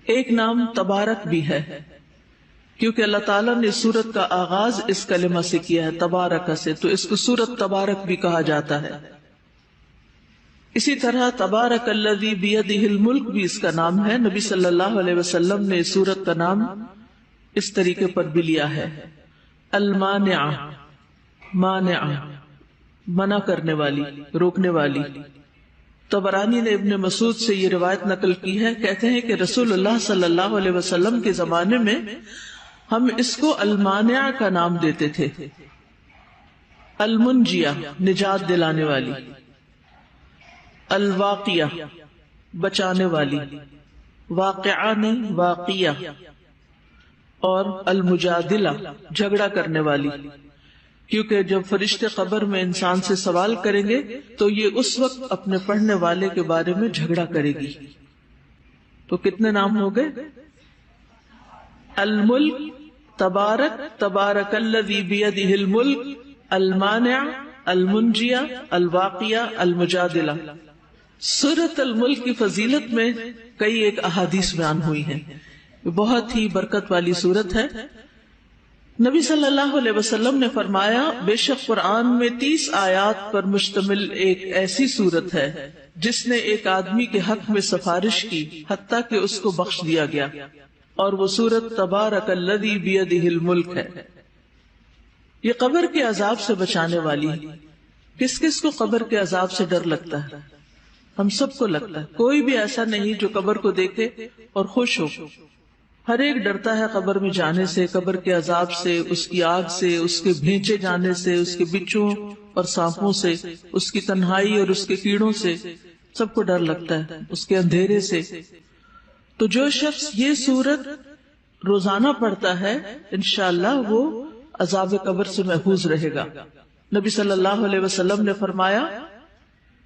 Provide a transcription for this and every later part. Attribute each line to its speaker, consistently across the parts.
Speaker 1: ایک نام تبارک بھی ہے، کیونکہ اللہ تعالیٰ نے سورت کا آغاز اس کلمہ سے کیا ہے، تبارک سے، تو اس کو سورت تبارک بھی کہا جاتا ہے۔ اسی طرح تبارک الذی بیدہ الملک بھی اس کا نام ہے۔ نبی صلی اللہ علیہ وسلم نے سورت کا نام اس طریقے پر بھی لیا ہے، المانعہ، مانعہ، منع کرنے والی، روکنے والی۔ طبرانی نے ابن مسعود سے یہ روایت نقل کی ہے، کہتے ہیں کہ رسول اللہ صلی اللہ علیہ وسلم کے زمانے میں ہم اس کو المانعہ کا نام دیتے تھے، المنجیہ، نجات دلانے والی، الواقیہ، بچانے والی، واقعہ نہیں واقیہ، اور المجادلہ، جھگڑا کرنے والی، کیونکہ جب فرشتے قبر میں انسان سے سوال کریں گے تو یہ اس وقت اپنے پڑھنے والے کے بارے میں جھگڑا کرے گی۔ تو کتنے نام ہو گئے؟ الملک، تبارک، تبارک الذی بیدہ الملک، المانع، المنجیہ، الواقیہ، المجادلہ۔ سورۃ الملک کی فضیلت میں کئی ایک احادیث بیان ہوئی ہیں، بہت ہی برکت والی سورت ہے۔ نبی صلی اللہ علیہ وسلم نے فرمایا، بے شک قرآن میں 30 آیات پر مشتمل ایک ایسی سورت ہے جس نے ایک آدمی کے حق میں سفارش کی حتیٰ کہ اس کو بخش دیا گیا، اور وہ سورت تبارک الذی بیدہ الملک ہے۔ یہ قبر کے عذاب سے بچانے والی ہے۔ کس کس کو قبر کے عذاب سے ڈر لگتا ہے؟ ہم سب کو لگتا ہے، کوئی بھی ایسا نہیں جو قبر کو دیکھے اور خوش ہو۔ ہر ایک ڈرتا ہے قبر میں جانے سے، قبر کے عذاب سے، اس کی آگ سے، اس کے بھینچے جانے سے، اس کے بچھوں اور سانپوں سے، اس کی تنہائی اور اس کے کیڑوں سے، سب کو ڈر لگتا ہے، اس کے اندھیرے سے۔ تو جو شخص یہ سورت روزانہ پڑھتا ہے انشاءاللہ وہ عذاب قبر سے محفوظ رہے گا۔ نبی صلی اللہ علیہ وسلم نے فرمایا،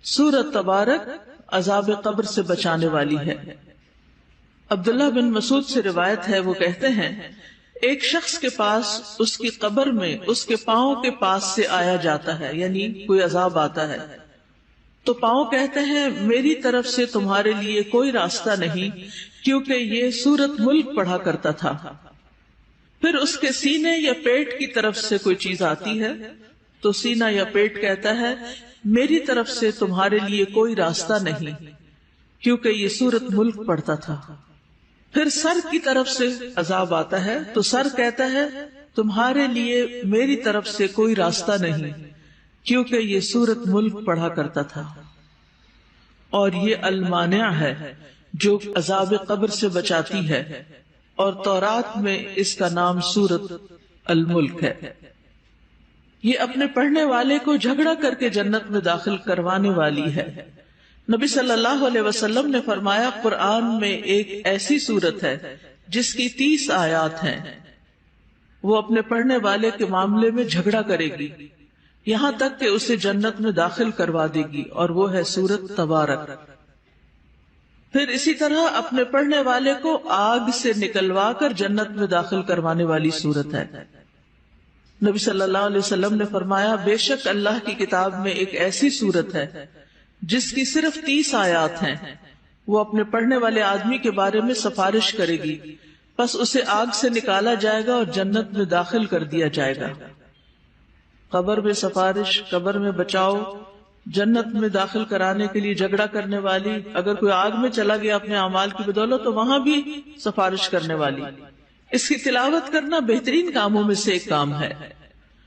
Speaker 1: سورت تبارک عذاب قبر سے بچانے والی ہے۔ عبداللہ بن مسعود سے روایت ہے، وہ کہتے ہیں، ایک شخص کے پاس اس کی قبر میں اس کے پاؤں کے پاس سے آیا جاتا ہے، یعنی کوئی عذاب آتا ہے، تو پاؤں کہتے ہیں میری طرف سے تمہارے لیے کوئی راستہ نہیں، کیونکہ یہ سورت ملک پڑھا کرتا تھا۔ پھر اس کے سینے یا پیٹ کی طرف سے کوئی چیز آتی ہے تو سینہ یا پیٹ کہتا ہے میری طرف سے تمہارے لیے کوئی راستہ نہیں، کیونکہ یہ سورت ملک پڑھتا تھا۔ پھر سر کی طرف سے عذاب آتا ہے تو سر کہتا ہے تمہارے لیے میری طرف سے کوئی راستہ نہیں، کیونکہ یہ سورت ملک پڑھا کرتا تھا۔ اور یہ المانع ہے جو عذاب قبر سے بچاتی ہے، اور تورات میں اس کا نام سورت الملک ہے۔ یہ اپنے پڑھنے والے کو جھگڑا کر کے جنت میں داخل کروانے والی ہے۔ نبی صلی اللہ علیہ وسلم نے فرمایا، قرآن میں ایک ایسی سورت ہے جس کی 30 آیات ہیں، وہ اپنے پڑھنے والے کے معاملے میں جھگڑا کرے گی یہاں تک کہ اسے جنت میں داخل کروا دے گی، اور وہ ہے سورت تبارک۔ پھر اسی طرح اپنے پڑھنے والے کو آگ سے نکلوا کر جنت میں داخل کروانے والی سورت ہے۔ نبی صلی اللہ علیہ وسلم نے فرمایا، بے شک اللہ کی کتاب میں ایک ایسی سورت ہے جس کی صرف 30 آیات ہیں، وہ اپنے پڑھنے والے آدمی کے بارے میں سفارش کرے گی، پس اسے آگ سے نکالا جائے گا اور جنت میں داخل کر دیا جائے گا۔ قبر میں سفارش، قبر میں بچاؤ، جنت میں داخل کرانے کے لیے جھگڑا کرنے والی، اگر کوئی آگ میں چلا گیا اپنے اعمال کی بدولت تو وہاں بھی سفارش کرنے والی۔ اس کی تلاوت کرنا بہترین کاموں میں سے ایک کام ہے۔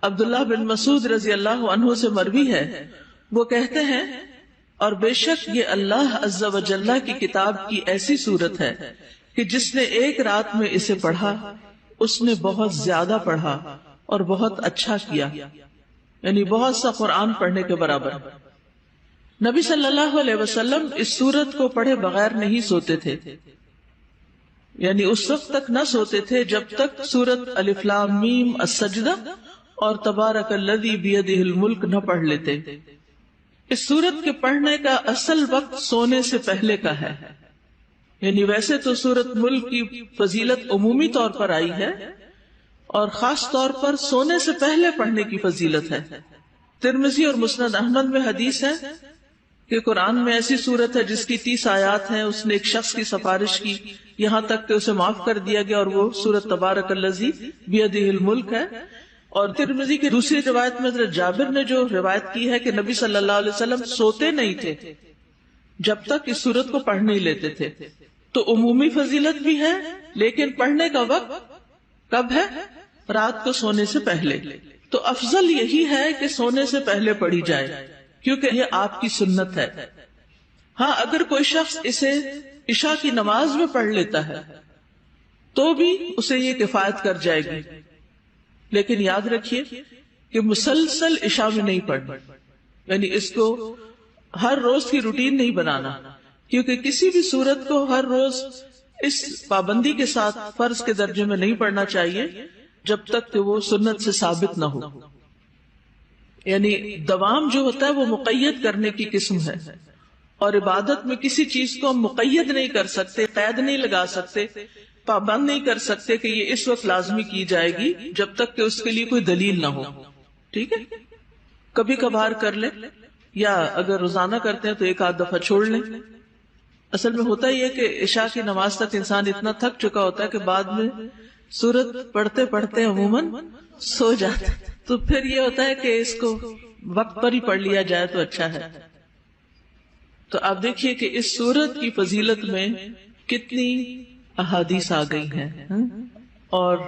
Speaker 1: عبداللہ بن مسعود رضی اللہ عنہ سے مروی ہے، وہ کہتے ہیں، اور بے شک یہ اللہ عز و جل کی کتاب کی ایسی صورت ہے کہ جس نے ایک رات میں اسے پڑھا اس نے بہت زیادہ پڑھا اور بہت اچھا کیا، یعنی بہت سا قرآن پڑھنے کے برابر۔ نبی صلی اللہ علیہ وسلم اس سورت کو پڑھے بغیر نہیں سوتے تھے، یعنی اس وقت تک نہ سوتے تھے جب تک سورت الف لام میم السجدہ اور تبارک الذی بیدہ الملک نہ پڑھ لیتے۔ اس سورت کے پڑھنے کا اصل وقت سونے سے پہلے کا ہے، یعنی ویسے تو سورت ملک کی فضیلت عمومی طور پر آئی ہے اور خاص طور پر سونے سے پہلے پڑھنے کی فضیلت ہے۔ ترمذی اور مسند احمد میں حدیث ہے، کہ قرآن میں ایسی صورت ہے جس کی 30 آیات ہیں، اس نے ایک شخص کی سفارش کی یہاں تک کہ اسے معاف کر دیا گیا، اور وہ سورت تبارک الذی بیدہ الملک ہے۔ اور ترمذی کی دوسری روایت میں حضرت جابر نے جو روایت کی ہے کہ نبی صلی اللہ علیہ وسلم سوتے نہیں تھے جب تک اس سورت کو پڑھ نہیں لیتے تھے۔ تو عمومی فضیلت بھی ہے، لیکن پڑھنے کا وقت کب ہے؟ رات کو سونے سے پہلے۔ تو افضل یہی ہے کہ سونے سے پہلے پڑھی جائے، کیونکہ یہ آپ کی سنت ہے۔ ہاں، اگر کوئی شخص اسے عشاء کی نماز میں پڑھ لیتا ہے تو بھی اسے یہ کفایت کر جائے گی، لیکن یاد رکھیے کہ مسلسل عشاء میں نہیں پڑھنا، یعنی اس کو ہر روز کی روٹین نہیں بنانا، کیونکہ کسی بھی صورت کو ہر روز اس پابندی کے ساتھ فرض کے درجے میں نہیں پڑھنا چاہیے جب تک کہ وہ سنت سے ثابت نہ ہو۔ یعنی دوام جو ہوتا ہے وہ مقید کرنے کی قسم ہے، اور عبادت میں کسی چیز کو ہم مقید نہیں کر سکتے، قید نہیں لگا سکتے، پابند نہیں کر سکتے کہ یہ اس وقت لازمی کی جائے گی جب تک کہ اس کے لیے کوئی دلیل نہ ہو۔ ٹھیک ہے، کبھی کبھار کر لیں، یا اگر روزانہ کرتے ہیں تو ایک آدھ دفعہ چھوڑ لیں۔ اصل میں ہوتا ہی ہے کہ عشاء کی نماز تک انسان اتنا تھک چکا ہوتا ہے کہ بعد میں سورت پڑھتے پڑھتے عموماً سو جاتا ہے، تو پھر یہ ہوتا ہے کہ اس کو وقت پر ہی پڑھ لیا جائے تو اچھا ہے۔ تو آپ دیکھیے کہ اس سورت کی فضیلت میں کتنی احادیث آ گئی ہیں، اور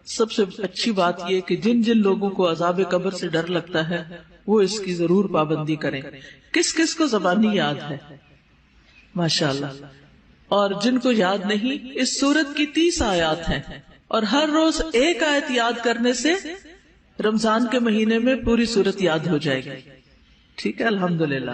Speaker 1: سب سے اچھی بات یہ کہ جن جن لوگوں کو عذاب قبر سے ڈر لگتا ہے وہ اس کی ضرور پابندی کریں۔ کس کس کو زبانی یاد ہے؟ ماشاءاللہ۔ اور جن کو یاد نہیں، اس سورت کی 30 آیات ہیں، اور ہر روز ایک آیت یاد کرنے سے رمضان کے مہینے میں پوری سورت یاد ہو جائے گی۔ ٹھیک ہے، الحمدللہ۔